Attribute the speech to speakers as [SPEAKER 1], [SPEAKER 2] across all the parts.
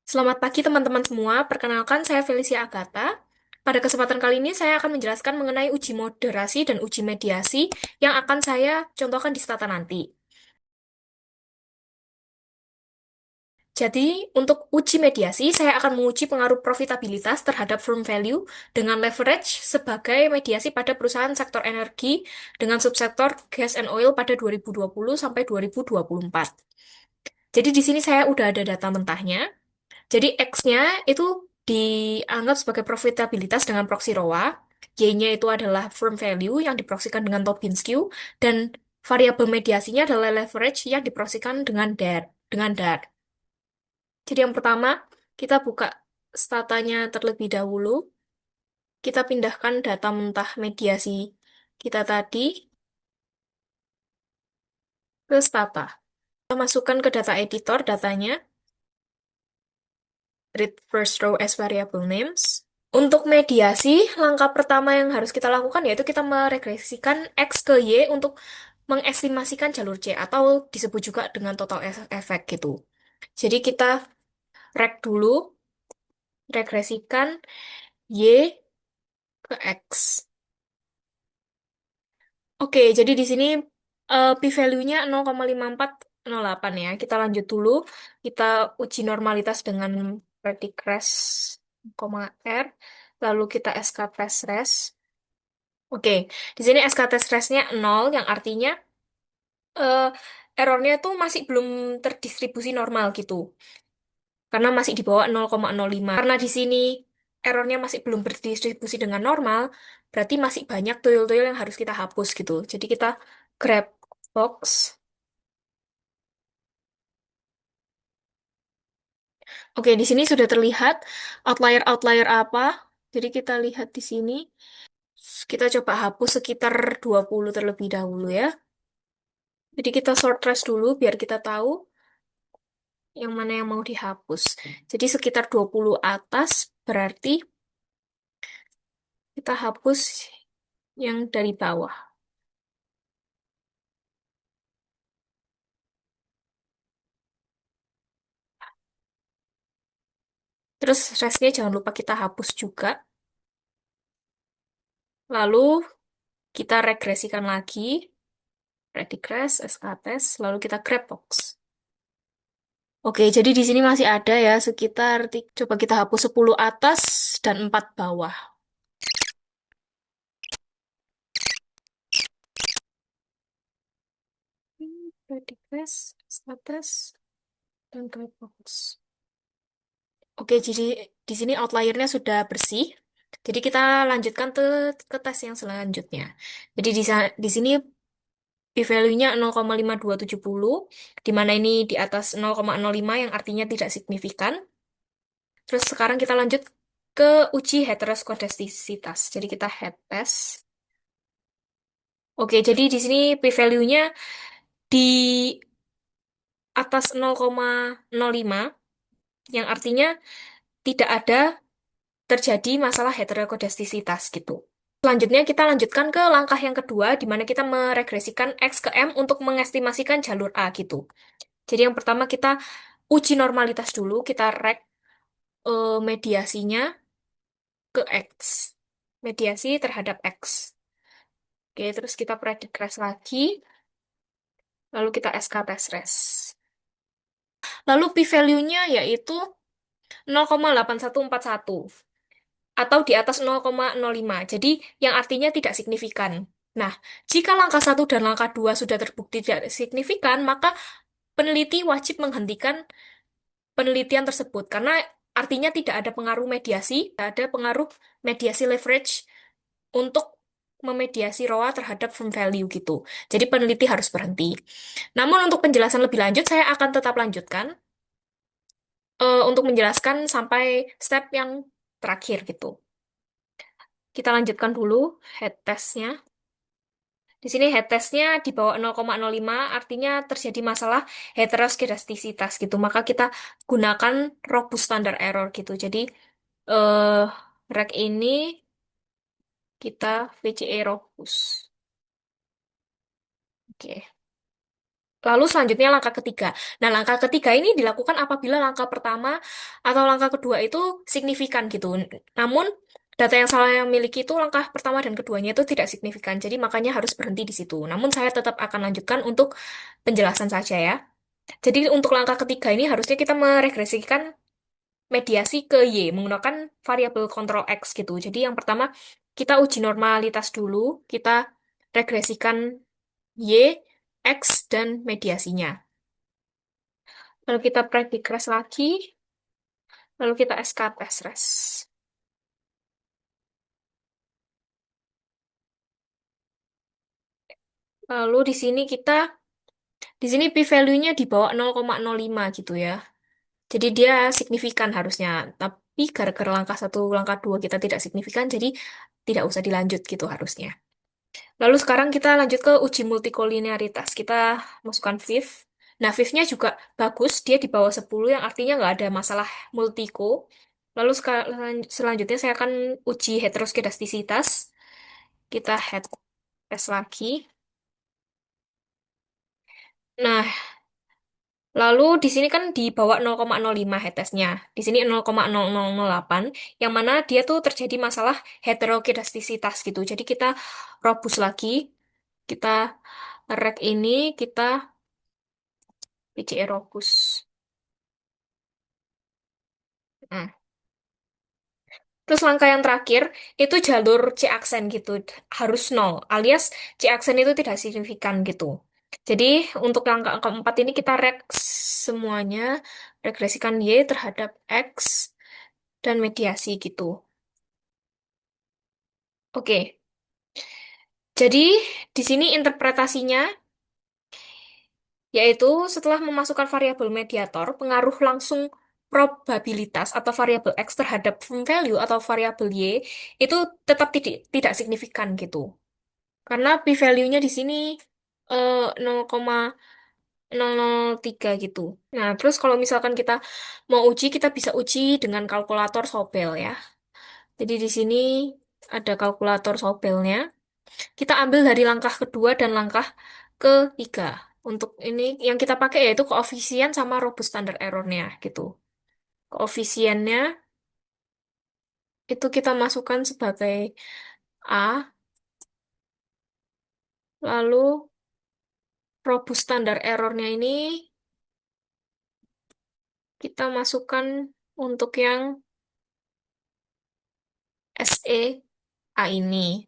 [SPEAKER 1] Selamat pagi teman-teman semua, perkenalkan saya Felicia Agatha. Pada kesempatan kali ini saya akan menjelaskan mengenai uji moderasi dan uji mediasi yang akan saya contohkan di stata nanti. Jadi, untuk uji mediasi, saya akan menguji pengaruh profitabilitas terhadap firm value dengan leverage sebagai mediasi pada perusahaan sektor energi dengan subsektor gas and oil pada 2020 sampai 2024. Jadi di sini saya udah ada data mentahnya. Jadi X-nya itu dianggap sebagai profitabilitas dengan proxy ROA, Y-nya itu adalah firm value yang diproksikan dengan Tobin-Skew, dan variabel mediasinya adalah leverage yang diproksikan dengan DAR. Jadi yang pertama, kita buka statanya terlebih dahulu, kita pindahkan data mentah mediasi kita tadi ke stata. Kita masukkan ke data editor datanya, read first row as variable names. Untuk mediasi, langkah pertama yang harus kita lakukan yaitu kita meregresikan X ke Y untuk mengestimasikan jalur C atau disebut juga dengan total efek gitu. Jadi kita rek dulu, regresikan Y ke X. Oke, jadi di sini p-value-nya 0,5408 ya. Kita lanjut dulu, kita uji normalitas dengan predicrest, R, lalu kita SK test res. Oke, di sini SKT stressnya 0, yang artinya eh, errornya itu masih belum terdistribusi normal gitu. Karena masih di bawah 0,05. Karena di sini errornya masih belum berdistribusi dengan normal, berarti masih banyak tuyul-tuyul yang harus kita hapus gitu. Jadi kita grab box. Oke, di sini sudah terlihat outlier-outlier apa. Jadi kita lihat di sini. Kita coba hapus sekitar 20 terlebih dahulu ya. Jadi kita short trace dulu biar kita tahu yang mana yang mau dihapus. Jadi sekitar 20 atas berarti kita hapus yang dari bawah. Terus restnya jangan lupa kita hapus juga. Lalu kita regresikan lagi, regress, SKTS, lalu kita grab box. Oke, jadi di sini masih ada ya sekitar, coba kita hapus 10 atas dan 4 bawah. Regress, SKTS, dan grab box. Oke, jadi di sini outliernya sudah bersih. Jadi kita lanjutkan ke tes yang selanjutnya. Jadi di sini p-value-nya 0,5270, di mana ini di atas 0,05 yang artinya tidak signifikan. Terus sekarang kita lanjut ke uji heteroskodastisitas. Jadi kita head test. Oke, jadi di sini p-value-nya di atas 0,05, yang artinya tidak ada terjadi masalah heterokodastisitas gitu. Selanjutnya kita lanjutkan ke langkah yang kedua, di mana kita meregresikan X ke M untuk mengestimasikan jalur A gitu. Jadi yang pertama kita uji normalitas dulu, kita rek mediasinya ke X. Mediasi terhadap X. Oke, terus kita predict res lagi, lalu kita SK test res. Lalu p-value-nya yaitu 0,8141 atau di atas 0,05. Jadi yang artinya tidak signifikan. Nah, jika langkah satu dan langkah 2 sudah terbukti tidak signifikan, maka peneliti wajib menghentikan penelitian tersebut karena artinya tidak ada pengaruh mediasi, tidak ada pengaruh mediasi leverage untuk memediasi ROA terhadap firm value gitu. Jadi peneliti harus berhenti. Namun untuk penjelasan lebih lanjut, saya akan tetap lanjutkan untuk menjelaskan sampai step yang terakhir gitu. Kita lanjutkan dulu head test-nya. Di sini head test-nya di bawah 0,05 artinya terjadi masalah heteroskedastisitas gitu. Maka kita gunakan robust standard error gitu. Jadi eh rek ini kita VCE robust. Oke. Lalu selanjutnya langkah ketiga. Nah, langkah ketiga ini dilakukan apabila langkah pertama atau langkah kedua itu signifikan gitu. Namun, data yang saya miliki itu langkah pertama dan keduanya itu tidak signifikan. Jadi makanya harus berhenti di situ. Namun saya tetap akan lanjutkan untuk penjelasan saja ya. Jadi untuk langkah ketiga ini harusnya kita meregresikan mediasi ke Y menggunakan variabel kontrol X gitu. Jadi yang pertama kita uji normalitas dulu, kita regresikan Y, X, dan mediasinya. Lalu kita predict rest lagi, lalu kita SK test rest. Lalu di sini p-value-nya di bawah 0,05 gitu ya. Jadi dia signifikan harusnya. Tapi gara-gara langkah satu, langkah dua kita tidak signifikan, jadi tidak usah dilanjut gitu harusnya. Lalu sekarang kita lanjut ke uji multikolinearitas. Kita masukkan VIF. Nah, VIF-nya juga bagus, dia di bawah 10, yang artinya nggak ada masalah multiko. Lalu selanjutnya saya akan uji heteroskedastisitas. Kita head test lagi. Nah, lalu di sini kan di bawah 0,05 head testnya. Di sini 0,0008, yang mana dia tuh terjadi masalah heterokedastisitas gitu. Jadi kita robust lagi, kita rek ini, kita PCE robust. Nah, terus langkah yang terakhir, itu jalur C aksen gitu. Harus nol, alias C aksen itu tidak signifikan gitu. Jadi untuk langkah keempat ini kita rek semuanya, regresikan Y terhadap X, dan mediasi gitu. Oke, jadi di sini interpretasinya yaitu setelah memasukkan variabel mediator, pengaruh langsung probabilitas atau variabel X terhadap value atau variabel Y itu tetap tidak signifikan gitu. Karena p-value-nya di sini 0,003 gitu. Nah, terus kalau misalkan kita mau uji, kita bisa uji dengan kalkulator Sobel ya. Jadi di sini ada kalkulator Sobelnya. Kita ambil dari langkah kedua dan langkah ketiga. Untuk ini yang kita pakai yaitu koefisien sama robust standard error-nya gitu. Koefisiennya itu kita masukkan sebagai A, lalu robust standard error-nya ini kita masukkan untuk yang SE A ini.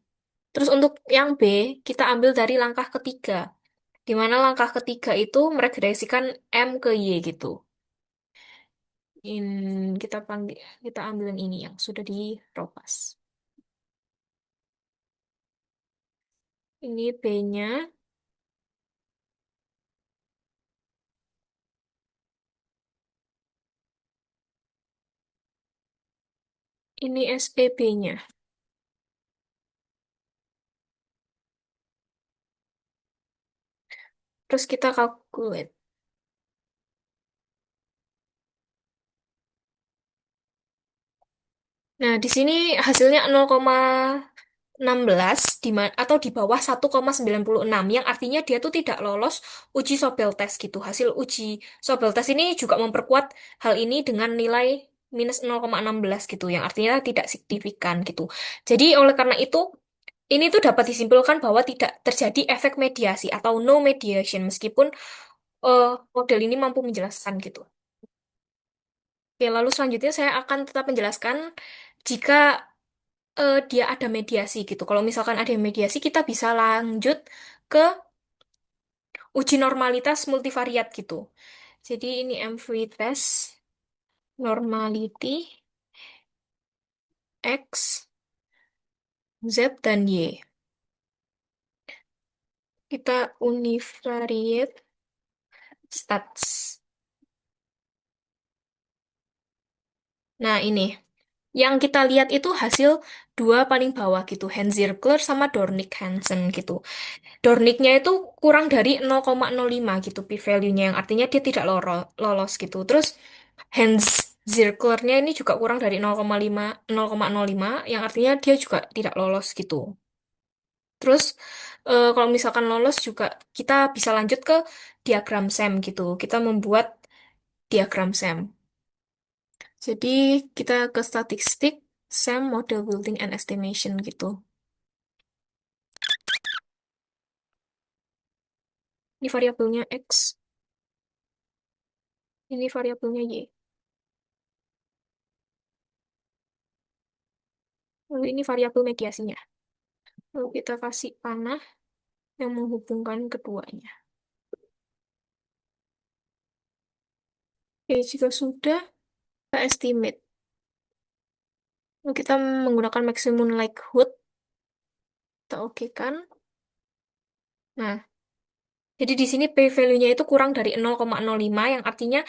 [SPEAKER 1] Terus untuk yang B, kita ambil dari langkah ketiga. Di mana langkah ketiga itu meregresikan M ke Y gitu. Kita panggil, kita ambil yang ini yang sudah diropas. Ini B-nya, ini SEB-nya. Terus kita calculate. Nah, di sini hasilnya 0,16 atau di bawah 1,96 yang artinya dia tuh tidak lolos uji Sobel test gitu. Hasil uji Sobel test ini juga memperkuat hal ini dengan nilai minus 0,16 gitu yang artinya tidak signifikan gitu. Jadi oleh karena itu ini tuh dapat disimpulkan bahwa tidak terjadi efek mediasi atau no mediation meskipun eh, model ini mampu menjelaskan gitu. Oke, lalu selanjutnya saya akan tetap menjelaskan jika dia ada mediasi gitu. Kalau misalkan ada mediasi, kita bisa lanjut ke uji normalitas multivariat gitu. Jadi ini MV test, normality, X, Z, dan Y. Kita univariate stats. Nah, ini. Yang kita lihat itu hasil dua paling bawah gitu, Hans-Zirkler sama Dornick-Hansen gitu. Dornicknya itu kurang dari 0,05 gitu p-value-nya, yang artinya dia tidak lolos gitu. Terus Hans Zirkler-nya ini juga kurang dari 0,5, 0,05, yang artinya dia juga tidak lolos gitu. Terus kalau misalkan lolos juga kita bisa lanjut ke diagram SEM gitu. Kita membuat diagram SEM. Jadi kita ke statistik, SEM, model building and estimation gitu. Ini variabelnya X, ini variabelnya Y. Lalu ini variabel mediasinya. Lalu kita kasih panah yang menghubungkan keduanya. Oke, jika sudah, kita estimate. Lalu kita menggunakan maximum likelihood, kita oke kan. Nah, jadi di sini p-value-nya itu kurang dari 0,05, yang artinya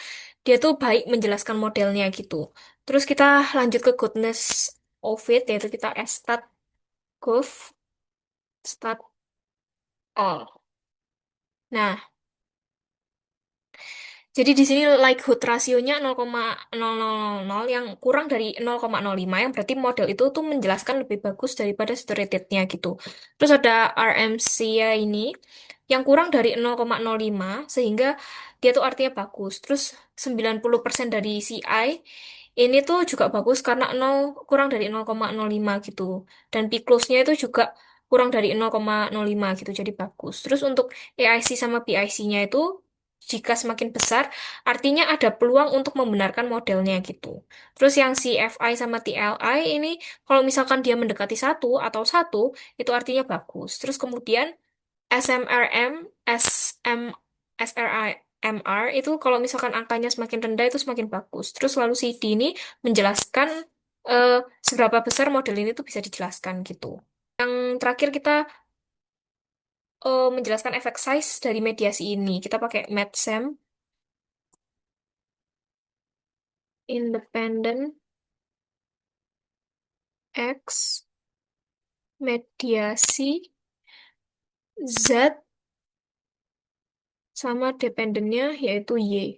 [SPEAKER 1] dia tuh baik menjelaskan modelnya gitu. Terus kita lanjut ke goodness of it, yaitu kita stat curve, stat all. Nah, jadi di sini likelihood rasionya 0,0000 yang kurang dari 0,05, yang berarti model itu tuh menjelaskan lebih bagus daripada saturated-nya gitu. Terus ada RMC ya ini yang kurang dari 0,05 sehingga dia tuh artinya bagus. Terus 90% dari CI ini tuh juga bagus karena kurang dari 0,05 gitu. Dan P close-nya itu juga kurang dari 0,05 gitu, jadi bagus. Terus untuk AIC sama BIC-nya itu jika semakin besar, artinya ada peluang untuk membenarkan modelnya gitu. Terus yang CFI sama TLI ini, kalau misalkan dia mendekati satu atau satu, itu artinya bagus. Terus kemudian SMRM, SM, SRIMR itu kalau misalkan angkanya semakin rendah itu semakin bagus. Terus lalu CD ini menjelaskan eh, seberapa besar model ini tuh bisa dijelaskan gitu. Yang terakhir kita menjelaskan efek size dari mediasi ini. Kita pakai MedSem, independent X, mediasi Z, sama dependennya yaitu Y.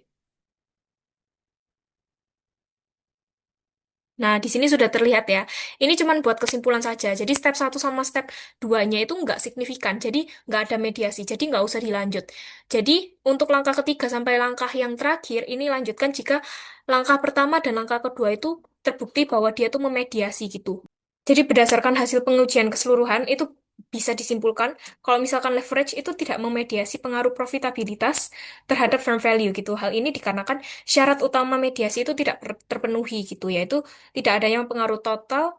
[SPEAKER 1] Nah, di sini sudah terlihat ya. Ini cuma buat kesimpulan saja. Jadi step satu sama step 2-nya itu nggak signifikan. Jadi nggak ada mediasi. Jadi nggak usah dilanjut. Jadi untuk langkah ketiga sampai langkah yang terakhir, ini lanjutkan jika langkah pertama dan langkah kedua itu terbukti bahwa dia tuh memediasi gitu. Jadi berdasarkan hasil pengujian keseluruhan itu bisa disimpulkan kalau misalkan leverage itu tidak memediasi pengaruh profitabilitas terhadap firm value gitu. Hal ini dikarenakan syarat utama mediasi itu tidak terpenuhi gitu, yaitu tidak adanya pengaruh total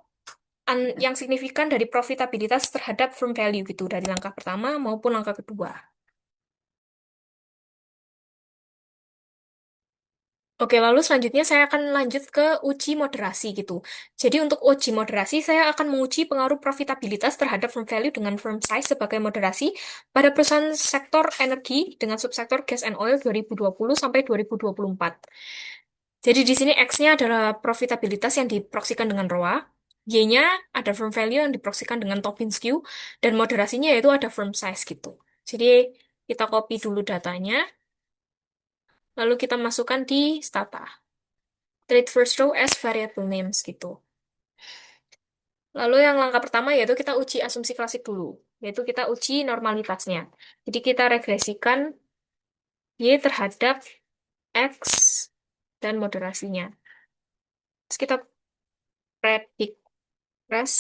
[SPEAKER 1] yang signifikan dari profitabilitas terhadap firm value gitu dari langkah pertama maupun langkah kedua. Oke, lalu selanjutnya saya akan lanjut ke uji moderasi gitu. Jadi untuk uji moderasi, saya akan menguji pengaruh profitabilitas terhadap firm value dengan firm size sebagai moderasi pada perusahaan sektor energi dengan subsektor gas and oil 2020 sampai 2024. Jadi di sini X-nya adalah profitabilitas yang diproksikan dengan ROA, Y-nya ada firm value yang diproksikan dengan Tobin skew, dan moderasinya yaitu ada firm size gitu. Jadi kita copy dulu datanya, lalu kita masukkan di Stata. Treat first row as variable names gitu. Lalu yang langkah pertama yaitu kita uji asumsi klasik dulu, yaitu kita uji normalitasnya. Jadi kita regresikan Y terhadap X dan moderasinya. Terus kita predict res,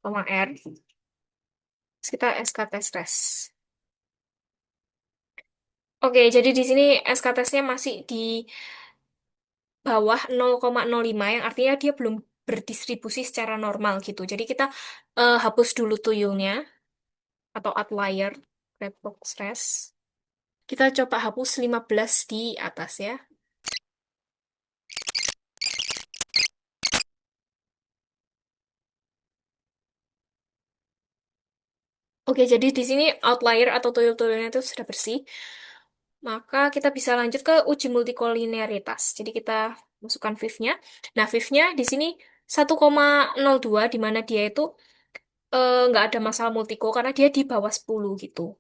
[SPEAKER 1] R, terus kita SK test res. Oke, jadi di sini SK testnya masih di bawah 0,05, yang artinya dia belum berdistribusi secara normal gitu. Jadi kita hapus dulu tuyulnya atau outlier, red box stress. Kita coba hapus 15 di atas ya. Oke, jadi di sini outlier atau tuyul-tuyulnya itu sudah bersih. Maka kita bisa lanjut ke uji multikolinearitas. Jadi kita masukkan VIF-nya. Nah, VIF-nya di sini 1,02, di mana dia itu nggak ada masalah multiko karena dia di bawah 10 gitu.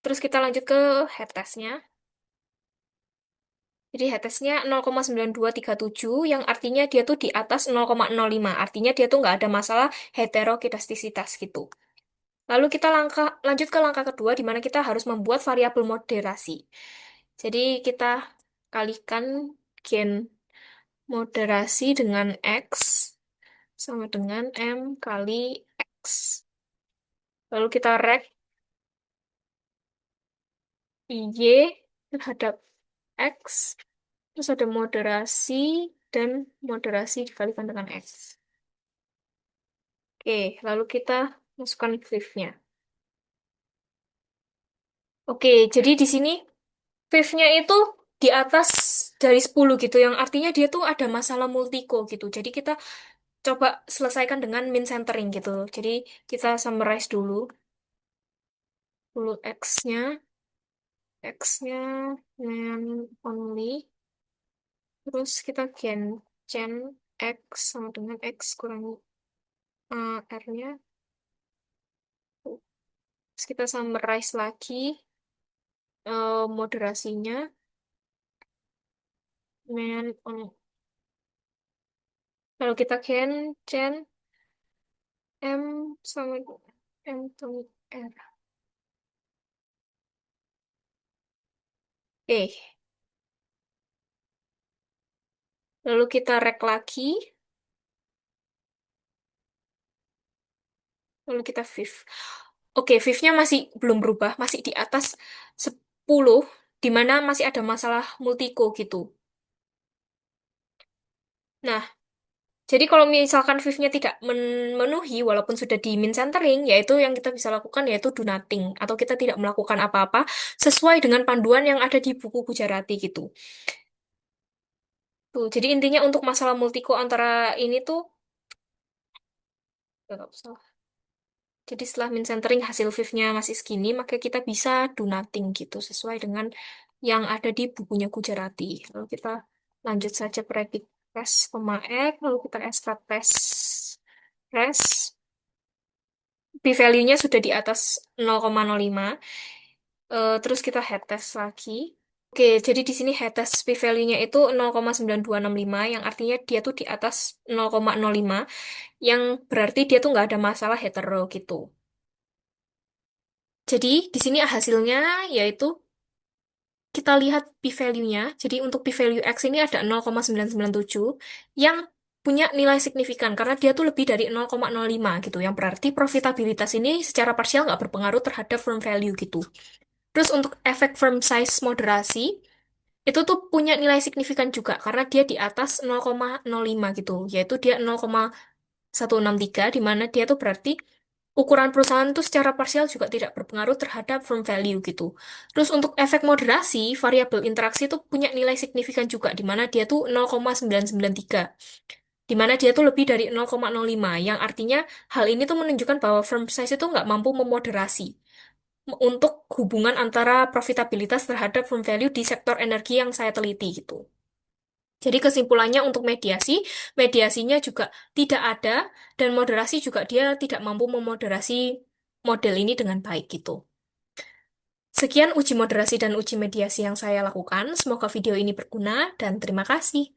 [SPEAKER 1] Terus kita lanjut ke head test-nya. Jadi head test-nya 0,9237, yang artinya dia tuh di atas 0,05. Artinya dia tuh nggak ada masalah heterokidastisitas gitu. Lalu kita lanjut ke langkah kedua, di mana kita harus membuat variabel moderasi. Jadi kita kalikan gen moderasi dengan X sama dengan M kali X. Lalu kita rek Y terhadap X, terus ada moderasi, dan moderasi dikalikan dengan X. Oke, lalu kita masukkan fifth-nya. Oke, jadi di sini fifth-nya itu di atas dari 10 gitu, yang artinya dia tuh ada masalah multiko gitu. Jadi kita coba selesaikan dengan min centering gitu. Jadi kita summarize dulu X-nya, X-nya min only, terus kita gen X sama dengan X kurang R-nya. Terus kita summarize lagi moderasinya, min on. Kalau kita gen M sama M sama R. Lalu kita rek lagi, lalu kita fifth. Oke, fifth-nya masih belum berubah, masih di atas 10, di mana masih ada masalah multiko gitu. Nah, jadi kalau misalkan fifth-nya tidak memenuhi, walaupun sudah di min centering, yaitu yang kita bisa lakukan yaitu do nothing, atau kita tidak melakukan apa-apa sesuai dengan panduan yang ada di buku Gujarati gitu. Tuh, jadi intinya untuk masalah multiko antara ini tuh, nggak usah. Jadi setelah min centering hasil fifth-nya masih segini, maka kita bisa do nothing gitu, sesuai dengan yang ada di bukunya Gujarati. Lalu kita lanjut saja predict test, X, lalu kita SK test, p-value-nya sudah di atas 0,05. Terus kita head test lagi. Oke, jadi di sini head test p-value-nya itu 0,9265, yang artinya dia tuh di atas 0,05, yang berarti dia tuh nggak ada masalah hetero gitu. Jadi di sini hasilnya yaitu kita lihat p-value-nya. Jadi untuk p-value X ini ada 0,997 yang punya nilai signifikan karena dia tuh lebih dari 0,05 gitu. Yang berarti profitabilitas ini secara parsial nggak berpengaruh terhadap firm value gitu. Terus untuk efek firm size moderasi itu tuh punya nilai signifikan juga karena dia di atas 0,05 gitu. Yaitu dia 0,163, di mana dia tuh berarti ukuran perusahaan itu secara parsial juga tidak berpengaruh terhadap firm value gitu. Terus untuk efek moderasi, variabel interaksi itu punya nilai signifikan juga, di mana dia tuh 0,993, di mana dia tuh lebih dari 0,05, yang artinya hal ini tuh menunjukkan bahwa firm size itu nggak mampu memoderasi untuk hubungan antara profitabilitas terhadap firm value di sektor energi yang saya teliti gitu. Jadi kesimpulannya untuk mediasi, mediasinya juga tidak ada, dan moderasi juga dia tidak mampu memoderasi model ini dengan baik gitu. Sekian uji moderasi dan uji mediasi yang saya lakukan. Semoga video ini berguna, dan terima kasih.